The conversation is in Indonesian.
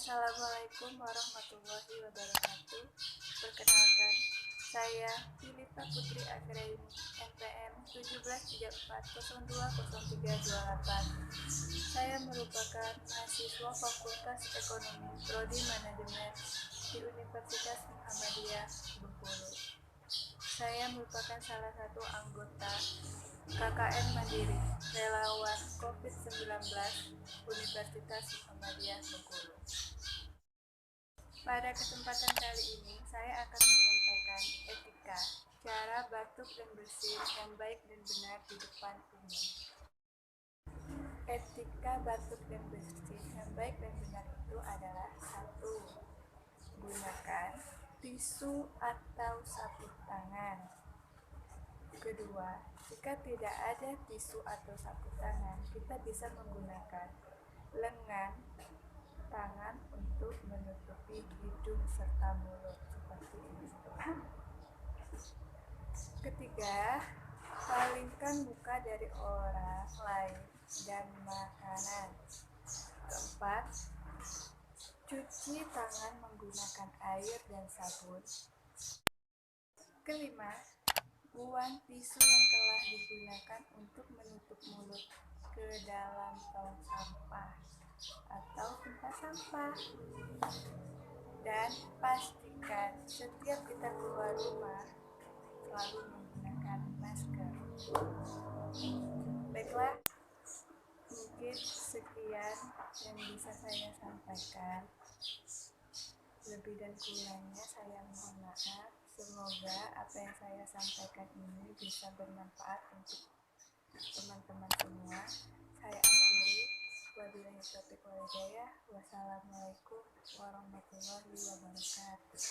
Assalamualaikum warahmatullahi wabarakatuh. Perkenalkan, saya Filipa Putri Agraini, NPM 1734020328. Saya merupakan mahasiswa Fakultas Ekonomi Prodi Manajemen di Universitas Muhammadiyah Bengkulu. Saya merupakan salah satu anggota KKN Mandiri Relawan COVID-19 Universitas Muhammadiyah Bengkulu. Pada kesempatan kali ini, saya akan menyampaikan etika, cara batuk dan bersin yang baik dan benar di depan umum. Etika batuk dan bersin yang baik dan benar itu adalah: 1. Gunakan tisu atau sapu tangan. Kedua, jika tidak ada tisu atau sapu tangan, kita bisa menggunakan lengan tangan untuk menutupi hidung serta mulut seperti ini. Ketiga, palingkan muka dari orang lain dan makanan. Keempat, cuci tangan menggunakan air dan sabun. Kelima, buang tisu yang telah digunakan untuk menutup mulut ke dalam tong sampah atau tempat sampah. Dan pastikan setiap kita keluar rumah selalu menggunakan masker. Baiklah, mungkin sekian yang bisa saya sampaikan. Lebih dan kurangnya saya mohon maaf. Semoga apa yang saya sampaikan ini bisa bermanfaat untuk teman-teman semua. Saya akhiri. Wabillahi taufiq wal hidayah. Wassalamualaikum warahmatullahi wabarakatuh.